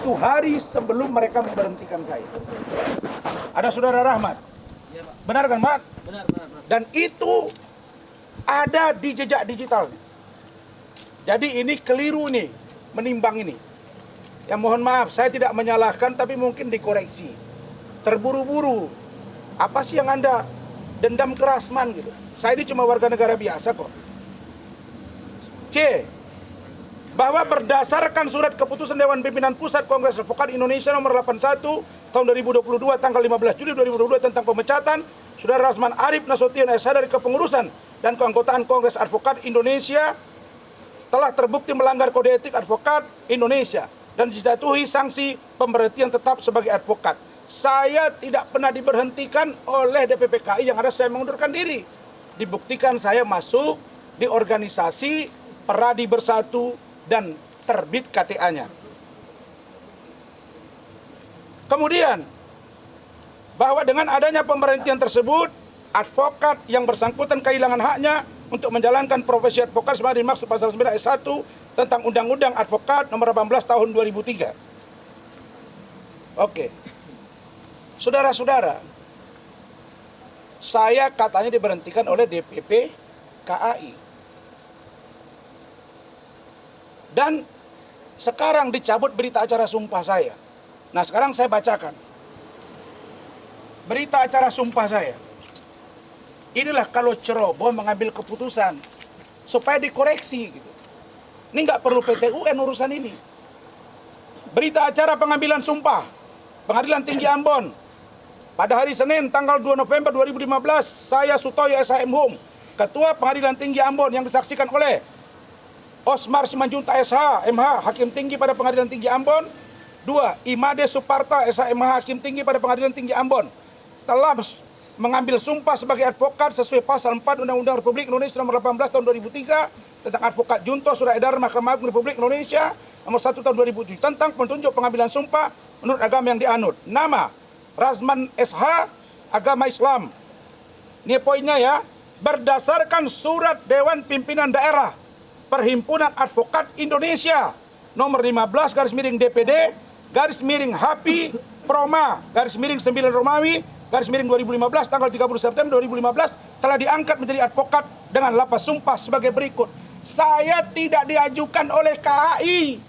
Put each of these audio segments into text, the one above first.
1 hari sebelum mereka memberhentikan saya. Ada Saudara Rahmat. Benar kan, Mat? Benar. Dan itu ada di jejak digital. Jadi ini keliru nih, menimbang ini. Ya mohon maaf, saya tidak menyalahkan tapi mungkin dikoreksi. Terburu-buru. Apa sih yang Anda dendam ke Rasman gitu? Saya ini cuma warga negara biasa kok. C. Bahwa berdasarkan surat keputusan Dewan Pimpinan Pusat Kongres Advokat Indonesia nomor 81 tahun 2022 tanggal 15 Juli 2022 tentang pemecatan Saudara Rasman Arif Nasution SH dari kepengurusan dan keanggotaan Kongres Advokat Indonesia telah terbukti melanggar kode etik advokat Indonesia dan dijatuhi sanksi pemberhentian tetap sebagai advokat. Saya tidak pernah diberhentikan oleh DPPKI, yang ada saya mengundurkan diri. Dibuktikan saya masuk di organisasi Peradi Bersatu dan terbit KTA-nya. Kemudian, bahwa dengan adanya pemberhentian tersebut, advokat yang bersangkutan kehilangan haknya untuk menjalankan profesi advokat sebagaimana dimaksud pasal 9 ayat 1 tentang Undang-Undang Advokat nomor 18 tahun 2003. Oke. Saudara-saudara, saya katanya diberhentikan oleh DPP KAI. Dan sekarang dicabut berita acara sumpah saya. Nah, sekarang saya bacakan berita acara sumpah saya. Inilah kalau ceroboh mengambil keputusan supaya dikoreksi gitu. Ini nggak perlu PT UN urusan ini. Berita acara pengambilan sumpah Pengadilan Tinggi Ambon pada hari Senin tanggal 2 November 2015, saya Sutoyo SHM Hum, Ketua Pengadilan Tinggi Ambon yang disaksikan oleh Osmar Simanjuntak SH MH, Hakim Tinggi pada Pengadilan Tinggi Ambon. 2. Imade Suparta SHMH, Hakim Tinggi pada Pengadilan Tinggi Ambon, telah mengambil sumpah sebagai advokat sesuai pasal 4 Undang-Undang Republik Indonesia nomor 18 tahun 2003 tentang advokat junto surat edaran Mahkamah Agung Republik Indonesia nomor 1 tahun 2007 tentang petunjuk pengambilan sumpah menurut agama yang dianut. Nama Rasman SH, agama Islam. Ini poinnya ya. Berdasarkan surat Dewan Pimpinan Daerah Perhimpunan Advokat Indonesia nomor 15 garis miring DPD garis miring HAPI Proma garis miring 9 Romawi garis miring 2015 tanggal 30 September 2015 telah diangkat menjadi advokat dengan lapas sumpah sebagai berikut. Saya tidak diajukan oleh KAI.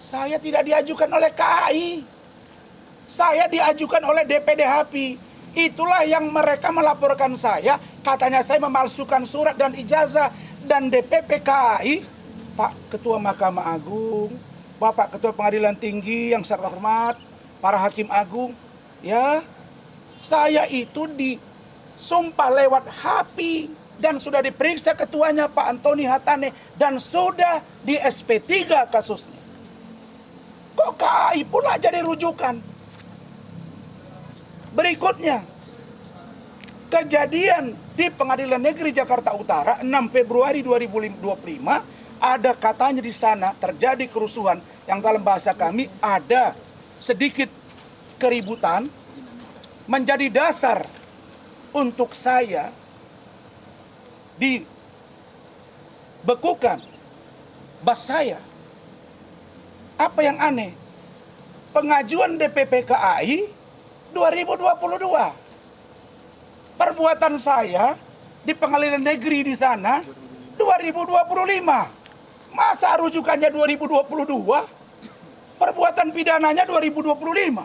Saya tidak diajukan oleh KAI. Saya diajukan oleh DPD HAPI. Itulah yang mereka melaporkan saya. Katanya saya memalsukan surat dan ijazah. Dan DPP KAI, Pak Ketua Mahkamah Agung, Bapak Ketua Pengadilan Tinggi yang saya hormat, para Hakim Agung, ya, saya itu disumpah lewat HAPI dan sudah diperiksa ketuanya Pak Antoni Hatane dan sudah di SP3 kasusnya. Kok KAI pula jadi rujukan? Berikutnya, kejadian di Pengadilan Negeri Jakarta Utara 6 Februari 2025 ada katanya di sana terjadi kerusuhan yang dalam bahasa kami ada sedikit keributan menjadi dasar untuk saya dibekukan bas saya. Apa yang aneh? Pengajuan DPP KAI 2022. Perbuatan saya di pengadilan negeri di sana 2025. Masa rujukannya 2022? Perbuatan pidananya 2025.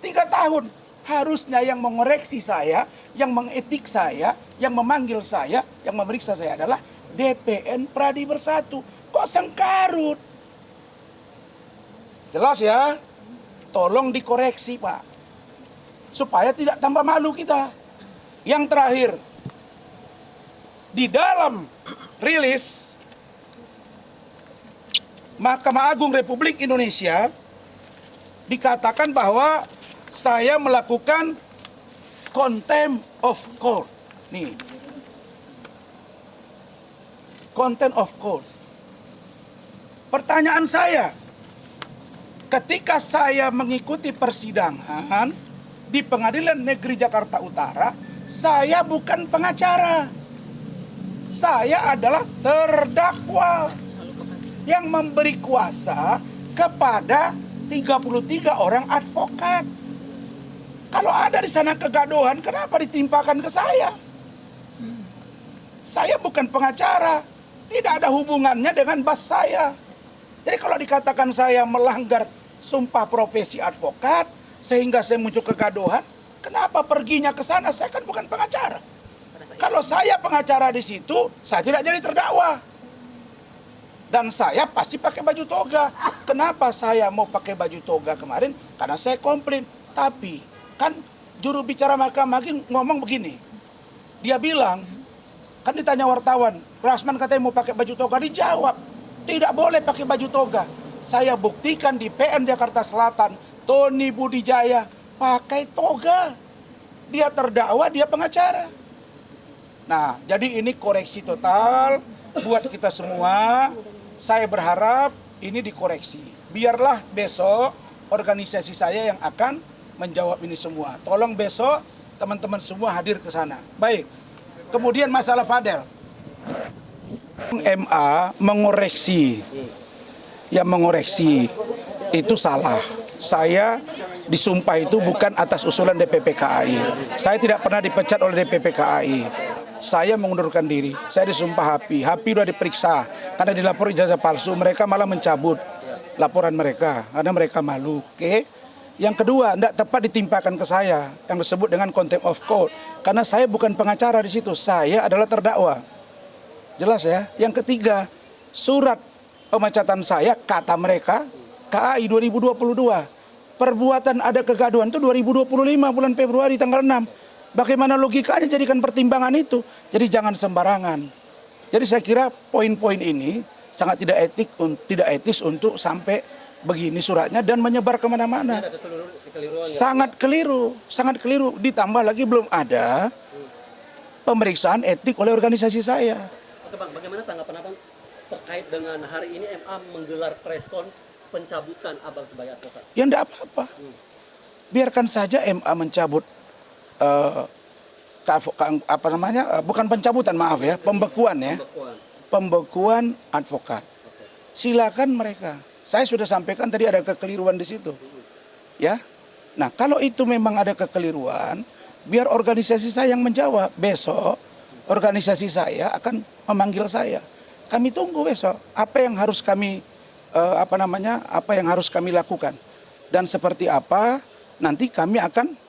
3 tahun. Harusnya yang mengoreksi saya, yang mengetik saya, yang memanggil saya, yang memeriksa saya adalah DPN Pradi Bersatu. Kok sengkarut? Jelas ya? Tolong dikoreksi, Pak. Supaya tidak tambah malu kita. Yang terakhir, di dalam rilis Mahkamah Agung Republik Indonesia dikatakan bahwa saya melakukan contempt of court. Nih. Contempt of court. Pertanyaan saya, ketika saya mengikuti persidangan di Pengadilan Negeri Jakarta Utara, saya bukan pengacara. Saya adalah terdakwa yang memberi kuasa kepada 33 orang advokat. Kalau ada di sana kegaduhan, kenapa ditimpakan ke saya? Saya bukan pengacara, tidak ada hubungannya dengan bas saya. Jadi kalau dikatakan saya melanggar sumpah profesi advokat, sehingga saya muncul kegaduhan, kenapa perginya ke sana? Saya kan bukan pengacara. Kalau saya pengacara di situ, saya tidak jadi terdakwa. Dan saya pasti pakai baju toga. Kenapa saya mau pakai baju toga kemarin? Karena saya komplain. Tapi kan juru bicara Mahkamah Agung ngomong begini. Dia bilang, kan ditanya wartawan, Rasman katanya mau pakai baju toga. Dijawab, tidak boleh pakai baju toga. Saya buktikan di PN Jakarta Selatan, Tony Budijaya pakai toga. Dia terdakwa, dia pengacara. Nah, jadi ini koreksi total buat kita semua. Saya berharap ini dikoreksi. Biarlah besok organisasi saya yang akan menjawab ini semua. Tolong besok teman-teman semua hadir ke sana. Baik. Kemudian masalah Fadel. MA mengoreksi. Yang mengoreksi itu salah. Saya disumpah itu bukan atas usulan DPP KAI. Saya tidak pernah dipecat oleh DPP KAI. Saya mengundurkan diri. Saya disumpah HAPI. HAPI sudah diperiksa karena dilapor ijazah palsu. Mereka malah mencabut laporan mereka karena mereka malu. Oke. Yang kedua, tidak tepat ditimpakan ke saya yang disebut dengan contempt of court. Karena saya bukan pengacara di situ. Saya adalah terdakwa. Jelas ya. Yang ketiga, surat pemecatan saya kata mereka KAI 2022. Perbuatan ada kegaduhan itu 2025 bulan Februari tanggal 6. Bagaimana logikanya jadikan pertimbangan itu? Jadi jangan sembarangan. Jadi saya kira poin-poin ini sangat tidak etis untuk sampai begini suratnya dan menyebar kemana-mana. Sangat keliru. Ditambah lagi belum ada pemeriksaan etik oleh organisasi saya. Oke Bang, bagaimana tanggapan Abang terkait dengan hari ini MA menggelar preskon pencabutan Abang sebagai advokat? Ya enggak apa-apa. Biarkan saja MA mencabut bukan pencabutan, maaf ya, pembekuan ya. Pembekuan advokat. Silakan mereka. Saya sudah sampaikan tadi ada kekeliruan di situ. Ya. Nah, kalau itu memang ada kekeliruan, biar organisasi saya yang menjawab. Besok organisasi saya akan memanggil saya. Kami tunggu besok apa yang harus kami apa yang harus kami lakukan dan seperti apa nanti kami akan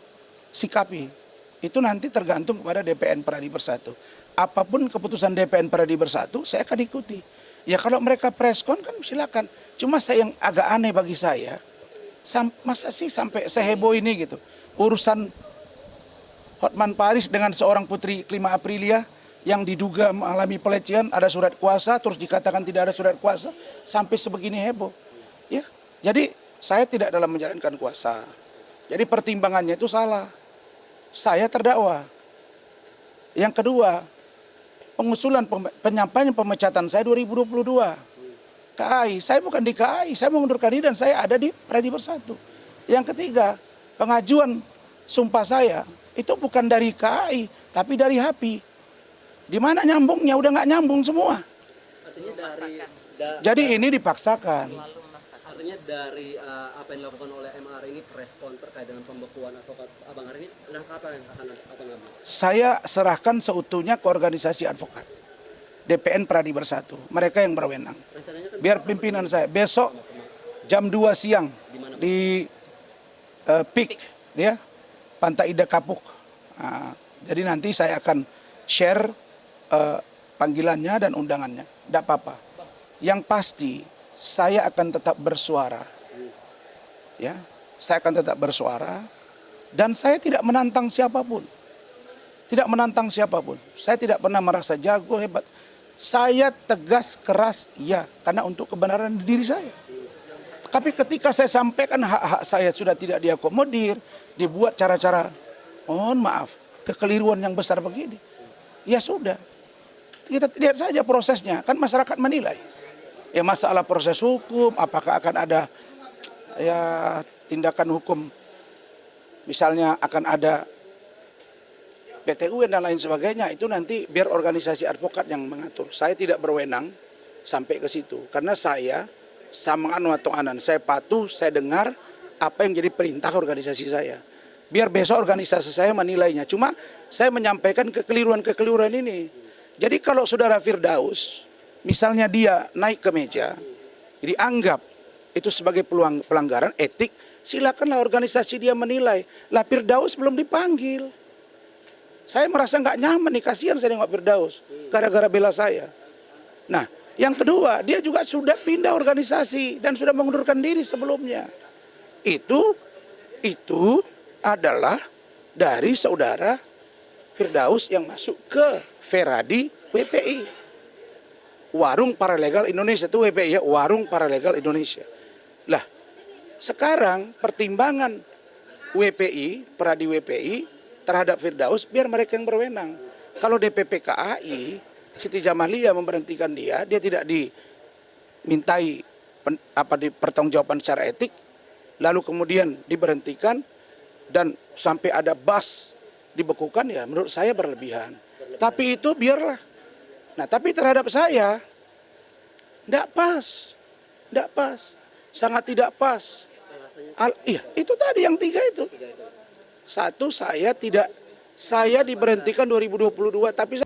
sikapi. Itu nanti tergantung kepada DPN Pradi Bersatu. Apapun keputusan DPN Pradi Bersatu, saya akan ikuti. Ya kalau mereka preskon kan silakan. Cuma yang agak aneh bagi saya, masa sih sampai seheboh ini gitu. Urusan Hotman Paris dengan seorang putri Klima Aprilia yang diduga mengalami pelecehan, ada surat kuasa, terus dikatakan tidak ada surat kuasa, sampai sebegini heboh. Ya, jadi saya tidak dalam menjalankan kuasa. Jadi pertimbangannya itu salah. Saya terdakwa. Yang kedua, pengusulan penyampaian pemecatan saya 2022. KAI, saya bukan di KAI, saya mengundurkan diri dan saya ada di Pradi Bersatu. Yang ketiga, pengajuan sumpah saya itu bukan dari KAI, tapi dari HAPI. Di mana nyambungnya? Udah nggak nyambung semua. Artinya jadi ini dipaksakan. Artinya dari apa yang dilakukan oleh MA ini preskon terkait dengan pembekuan advokat Abang hari ini, langkah apa yang akan Abang ambil? Saya serahkan seutuhnya ke organisasi advokat. DPN Pradi Bersatu. Mereka yang berwenang. Biar pimpinan saya besok jam 2 siang di PIK ya, Pantai Indah Kapuk. Nah, jadi nanti saya akan share panggilannya dan undangannya. Tidak apa-apa. Yang pasti saya akan tetap bersuara. Ya, saya akan tetap bersuara dan saya tidak menantang siapapun. Tidak menantang siapapun. Saya tidak pernah merasa jago, hebat. Saya tegas, keras, ya, karena untuk kebenaran diri saya. Tapi ketika saya sampaikan hak-hak saya sudah tidak diakomodir, dibuat cara-cara, mohon maaf, kekeliruan yang besar begini. Ya sudah, kita lihat saja prosesnya, kan masyarakat menilai. Ya masalah proses hukum, apakah akan ada ya tindakan hukum, misalnya akan ada PTUN dan lain sebagainya, itu nanti biar organisasi advokat yang mengatur. Saya tidak berwenang sampai ke situ, karena saya sama atau anan. Saya patuh, saya dengar apa yang jadi perintah organisasi saya. Biar besok organisasi saya menilainya. Cuma saya menyampaikan kekeliruan-kekeliruan ini. Jadi kalau saudara Firdaus, misalnya dia naik ke meja, dianggap itu sebagai pelanggaran etik, silakanlah organisasi dia menilai. Lah Firdaus belum dipanggil. Saya merasa nggak nyaman nih, kasihan saya nengok Firdaus gara-gara bela saya. Nah, yang kedua, dia juga sudah pindah organisasi dan sudah mengundurkan diri sebelumnya. Itu adalah dari saudara Firdaus yang masuk ke Feradi WPI. Warung Paralegal Indonesia, itu WPI ya, Warung Paralegal Indonesia. Lah, sekarang pertimbangan WPI, Peradi WPI terhadap Firdaus, biar mereka yang berwenang. Kalau DPP KAI, Siti Jamalia memberhentikan dia tidak dimintai pertanggungjawaban secara etik, lalu kemudian diberhentikan dan sampai ada bas dibekukan, ya menurut saya berlebihan. Tapi itu biarlah. Nah, tapi terhadap saya tidak pas, sangat tidak pas. Iya, itu tadi yang 3 itu. Satu, saya diberhentikan 2022, tapi